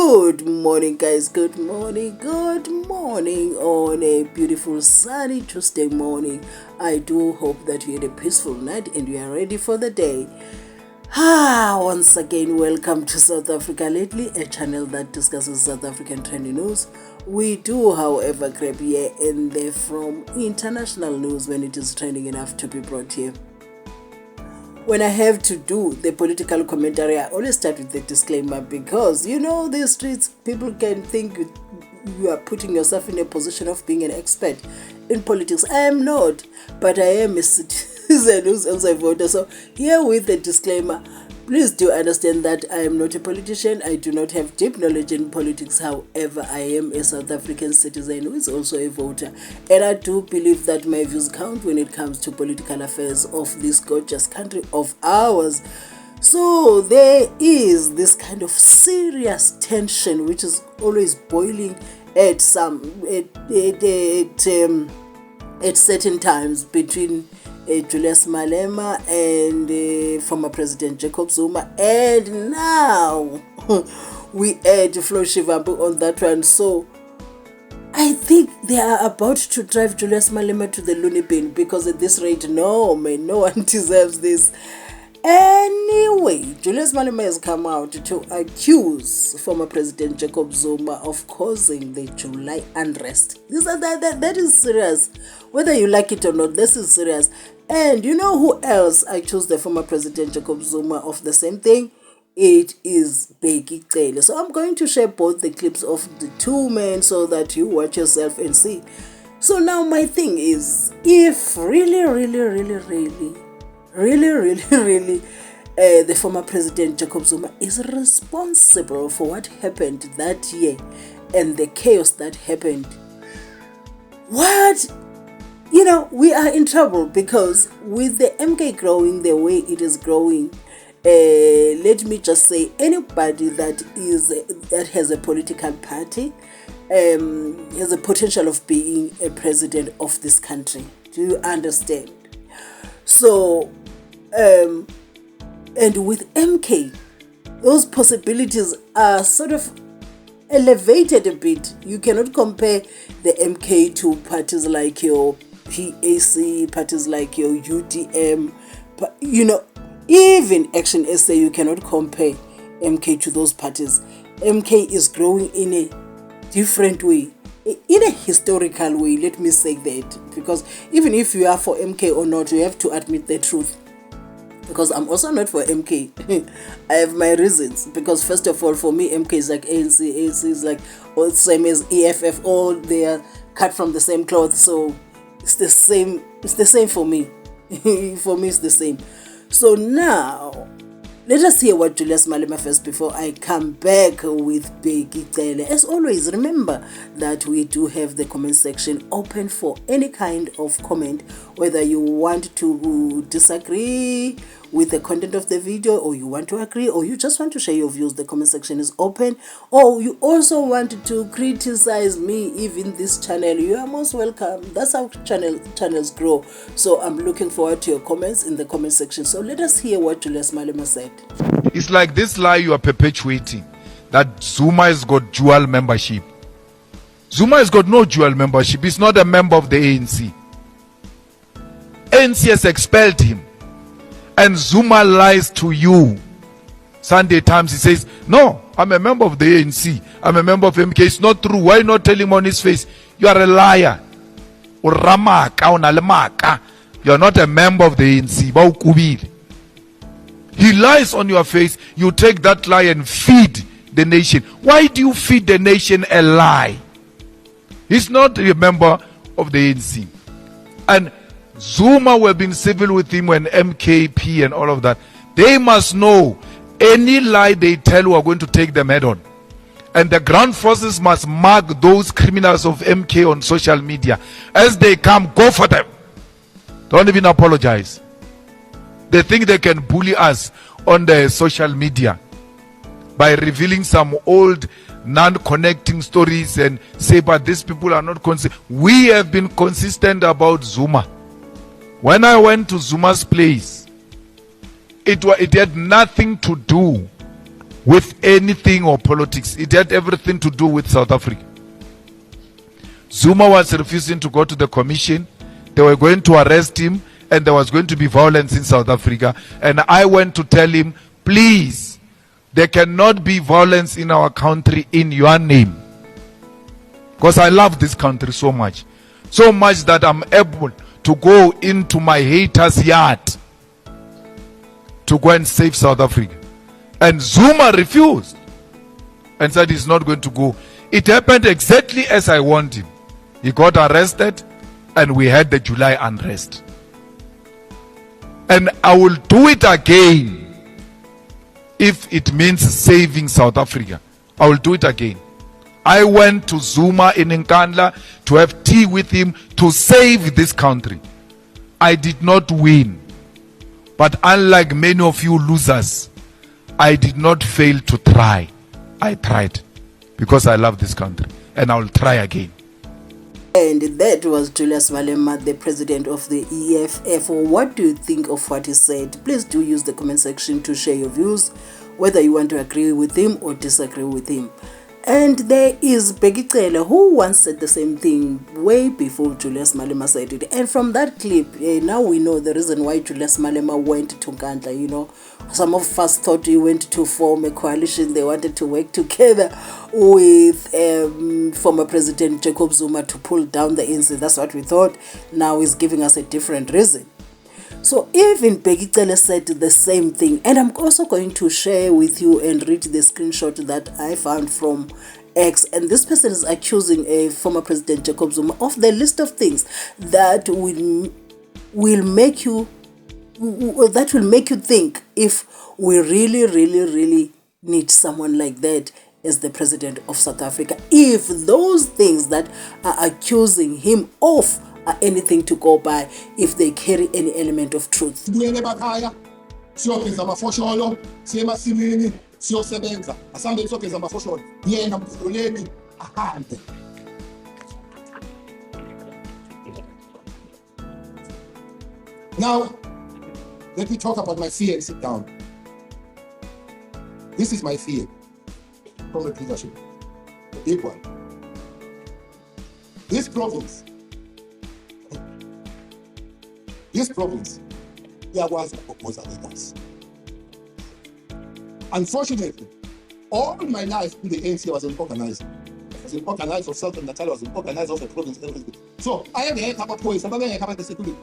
Good morning, guys. Good morning on a beautiful sunny Tuesday morning. I do hope that you had a peaceful night and you are ready for the day. Once again, welcome to South Africa Lately, a channel that discusses South African trending news. We do, however, grab here and there from international news when it is trending enough to be brought here. When I have to do the political commentary, I always start with the disclaimer because, you know, these streets, people can think you are putting yourself in a position of being an expert in politics. I am not, but I am a citizen who's also a voter. So here with the disclaimer, please do understand that I am not a politician. I do not have deep knowledge in politics. However, I am a South African citizen who is also a voter. And I do believe that my views count when it comes to political affairs of this gorgeous country of ours. So there is this kind of serious tension which is always boiling at certain times between Julius Malema and former President Jacob Zuma, and now we add Flo Shivambu on that one. So I think they are about to drive Julius Malema to the loony bin, because at this rate, no one deserves this. Anyway, Julius Malema has come out to accuse former President Jacob Zuma of causing the July unrest. That is serious. Whether you like it or not, this is serious. And you know who else accused the former President Jacob Zuma of the same thing? It is Bheki Cele. So I'm going to share both the clips of the two men so that you watch yourself and see. So now my thing is, if really, the former President Jacob Zuma is responsible for what happened that year and the chaos that happened, we are in trouble, because with the MK growing the way it is growing, let me just say, anybody that has a political party has a potential of being a president of this country. Do you understand? So and with MK, those possibilities are sort of elevated a bit. You cannot compare the MK to parties like your PAC, parties like your UDM, but even Action SA, you cannot compare MK to those parties. MK is growing in a different way, in a historical way, let me say that, because even if you are for MK or not, you have to admit the truth. Because I'm also not for MK. I have my reasons. Because first of all, for me, MK is like ANC. ANC is like all the same as EFF. All they are cut from the same cloth. So it's the same. It's the same for me. For me, it's the same. So now, let us hear what Julius Malema first before I come back with Bheki Cele. As always, remember that we do have the comment section open for any kind of comment, whether you want to disagree with the content of the video, or you want to agree, or you just want to share your views. The comment section is open. Or you also want to criticize me, even this channel, you are most welcome. That's how channels grow. So I'm looking forward to your comments in the comment section. So let us hear what Julius Malema said. It's like this lie you are perpetuating, that Zuma has got dual membership. Zuma has got no dual membership. He's not a member of the ANC. ANC has expelled him. And Zuma lies to you. Sunday Times, he says, no, I'm a member of the ANC. I'm a member of MK. It's not true. Why not tell him on his face? You are a liar. You are not a member of the ANC. He lies on your face. You take that lie and feed the nation. Why do you feed the nation a lie? He's not a member of the ANC. And Zuma will be civil with him when MKP and all of that. They must know any lie they tell, we are going to take them head on. And the ground forces must mark those criminals of MK on social media. As they come, go for them. Don't even apologize. They think they can bully us on the social media by revealing some old non-connecting stories and say, but these people are not consistent. We have been consistent about Zuma. When I went to Zuma's place, it had nothing to do with anything or politics. It had everything to do with South Africa. Zuma was refusing to go to the commission. They were going to arrest him, and there was going to be violence in South Africa. And I went to tell him, please, there cannot be violence in our country in your name. Because I love this country so much. So much that I'm able to go into my haters' yard to go and save South Africa. And Zuma refused and said he's not going to go. It happened exactly as I want him. He got arrested and we had the July unrest. And I will do it again if it means saving South Africa. I will do it again. I went to Zuma in Nkandla to have tea with him to save this country. I did not win. But unlike many of you losers, I did not fail to try. I tried because I love this country and I will try again. And that was Julius Malema, the president of the EFF. What do you think of what he said? Please do use the comment section to share your views, whether you want to agree with him or disagree with him. And there is Bheki Cele, who once said the same thing way before Julius Malema said it. And from that clip, now we know the reason why Julius Malema went to Nkandla. You know, some of us thought he went to form a coalition. They wanted to work together with former President Jacob Zuma to pull down the ANC. That's what we thought. Now he's giving us a different reason. So even Bheki Cele said the same thing, and I'm also going to share with you and read the screenshot that I found from X, and this person is accusing a former President Jacob Zuma of the list of things that will make you think if we really need someone like that as the president of South Africa, if those things that are accusing him of are anything to go by, if they carry any element of truth. Now, let me talk about my fear and sit down. This is my fear from the leadership, the big one. This province, there was a proposal with us. Unfortunately, all my life in the ANC was organized. I was organized of Southern Natal, I was organized of the province. So I am a couple of points, I'm a couple of security.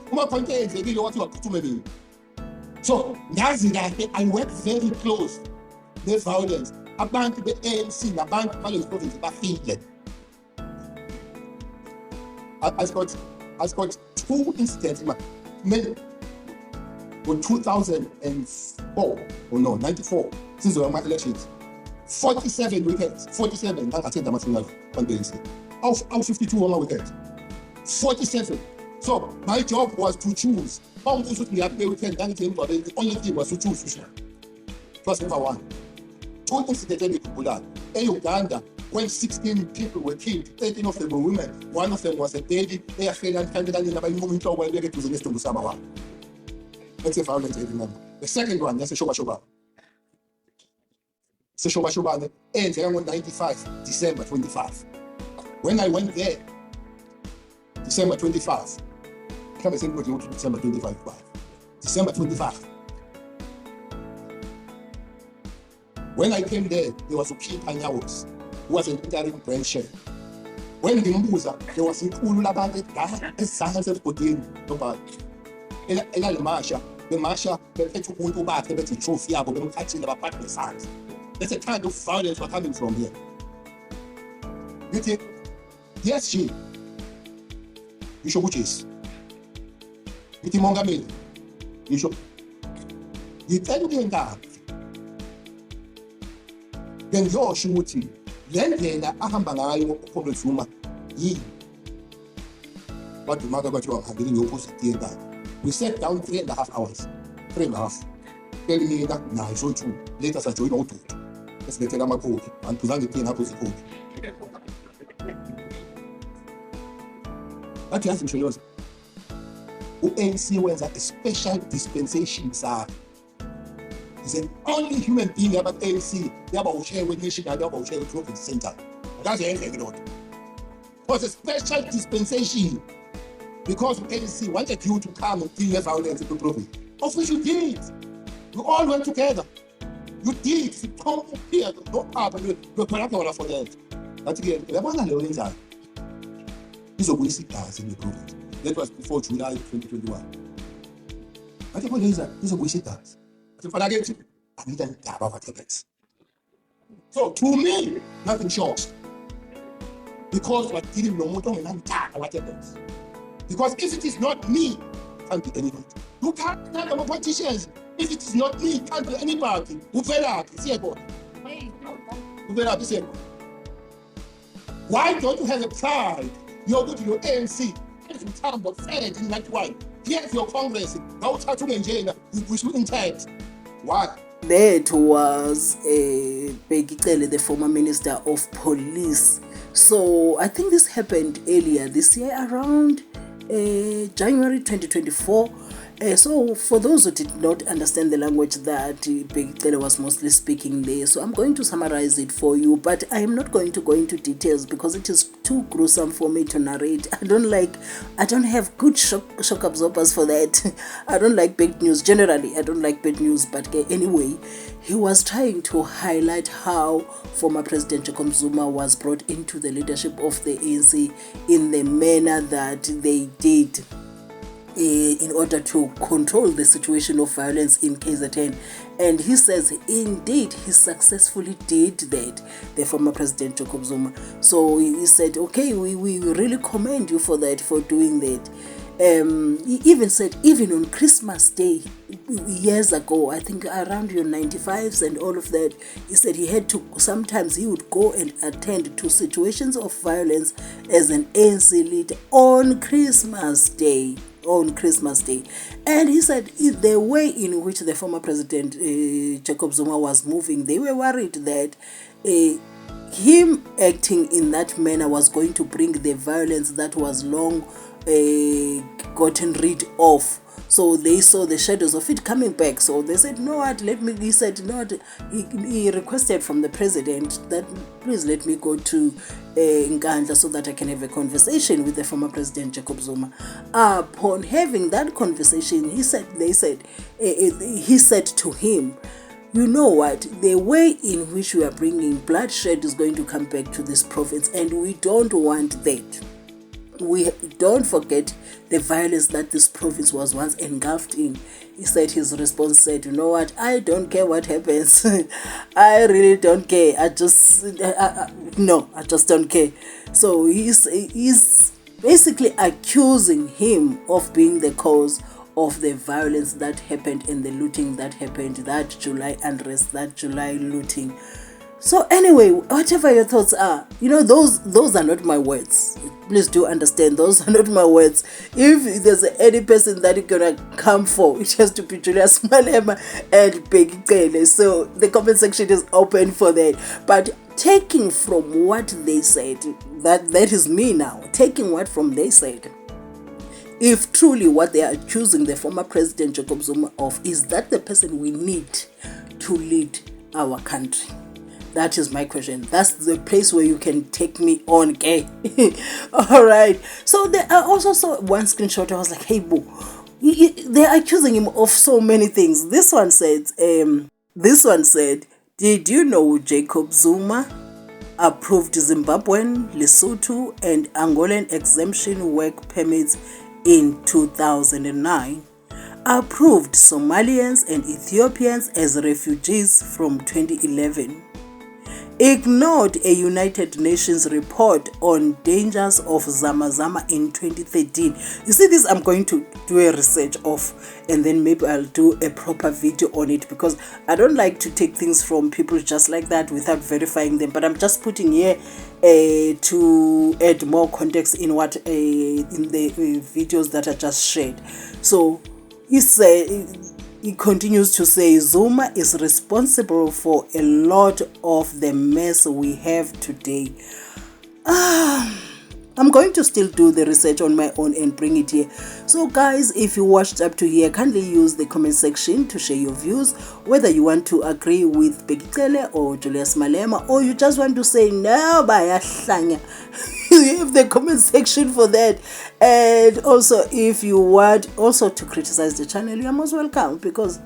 So I work very close. The violence. About the ANC, about the province, I've got 2 incidents in my in 2004 or no 94. Since my elections, 47 weekends. 47. I attend the national on the ANC. Out 52 on my weekend. 47. So my job was to choose. The only thing was to choose. First number one. 2 incidents in Uganda, when 16 people were killed, 13 of them were women, 1 of them was a baby. They are failing candidate by moving to where they get to the next to Samawa. Let's say violence. The second one, that's a Shoba. It's a Shoba ends around 95, December 25. When I went there, December 25. I can't say what you want to December 25. December 25. When I came there was a key Anyawos, who was an interim branch chef. When the Mbuza, there was a cool about it, a science of Odin, no bad. The Marsha, the petrol point to back, the trophy, but don't catch in our partner's hands. That's a kind of violence we're coming from here. You think, yes, she. You should watch this. You think Mongamil. You should. You tell me that. Then you're shooting. Then ahamba ngayo Zuma. But the matter about you are getting your post that. We sat down 3.5 hours. 3.5. Tell me that now it's so true. Later I join out. Let's get my code and to the pain happens code. But you have to show us. ANC was a special dispensation, sir. He's the only human being about ANC. They have a share with nation, they have a share with province center. That's the end of it. It was a special dispensation because ANC wanted you to come and deal with violence in the province. Of which you did. You all went together. You did. You don't appear. No problem. You're correct for that. But again, the one alone time. He's a waste gas in the province. That was before July 2021. But the point is that he's a waste gas. For that, I need to tap off at. So to me, nothing short. Because what did him no more than tap what happens. Because if it is not me, it can't be anybody. You can't have a politicians. If it is not me, it can't be anybody. Who better why don't you have a pride? You're good to your ANC. Every time but fed in that way. Here's your Congress. Now try to maintain we should intact. Why? That was Bheki Cele, the former Minister of Police. So I think this happened earlier this year, around January 2024. So for those who did not understand the language that Bheki Cele was mostly speaking there, so I'm going to summarize it for you, but I am not going to go into details because it is too gruesome for me to narrate. I don't have good shock absorbers for that. I don't like bad news. Generally, I don't like bad news, but anyway, he was trying to highlight how former President Jacob Zuma was brought into the leadership of the ANC in the manner that they did, in order to control the situation of violence in KZN. And he says indeed he successfully did that, the former President Jacob Zuma. So he said, okay, we really commend you for that, for doing that. He even said, even on Christmas Day years ago, I think around your 95s and all of that, he said he had to, sometimes he would go and attend to situations of violence as an ANC leader on Christmas Day. And he said the way in which the former President Jacob Zuma was moving, they were worried that him acting in that manner was going to bring the violence that was long gotten rid of. So they saw the shadows of it coming back. So they said, no, what, he said, no, he requested from the president that please let me go to Nkandla so that I can have a conversation with the former President Jacob Zuma. Upon having that conversation, he said to him, you know what, the way in which we are bringing bloodshed is going to come back to this province, and we don't want that. We don't forget the violence that this province was once engulfed in. He said, his response said, you know what, I don't care what happens. I really don't care. I just don't care. So he's basically accusing him of being the cause of the violence that happened and the looting that happened, that July unrest, that July looting. So anyway, whatever your thoughts are, those are not my words. Please do understand, those are not my words. If there's any person that is gonna come for, it has to be Julius Malema and Bheki Cele. So the comment section is open for that. But taking from what they said, that is me now, taking what from they said, if truly what they are accusing the former President Jacob Zuma of is that the person we need to lead our country, that is my question. That's the place where you can take me on, okay? All right. So I also saw one screenshot. I was like, hey, boo. They're accusing him of so many things. This one said, did you know Jacob Zuma approved Zimbabwean, Lesotho, and Angolan exemption work permits in 2009? Approved Somalians and Ethiopians as refugees from 2011. Ignored a United Nations report on dangers of Zama in 2013. You see this, I'm going to do a research of, and then maybe I'll do a proper video on it, because I don't like to take things from people just like that without verifying them. But I'm just putting here to add more context in what in the videos that I just shared. So he continues to say Zuma is responsible for a lot of the mess we have today. I'm going to still do the research on my own and bring it here. So guys, if you watched up to here, kindly use the comment section to share your views, whether you want to agree with Bheki Cele or Julius Malema, or you just want to say no, bayahlanya. You have the comment section for that. And also, if you want also to criticize the channel, you are most welcome, because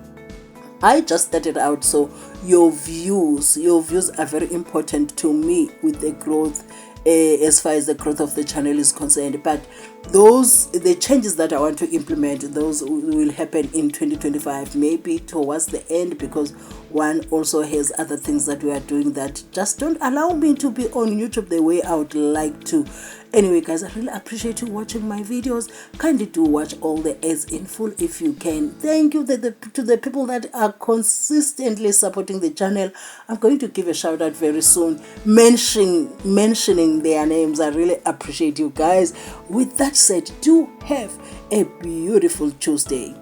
I just started out, so your views are very important to me with the growth, as far as the growth of the channel is concerned. But the changes that I want to implement, those will happen in 2025, maybe towards the end, because one also has other things that we are doing that just don't allow me to be on YouTube the way I would like to. Anyway guys, I really appreciate you watching my videos. Kindly do watch all the ads in full if you can. Thank you to the people that are consistently supporting the channel. I'm going to give a shout out very soon, mentioning their names. I really appreciate you guys. With that said, do have a beautiful Tuesday.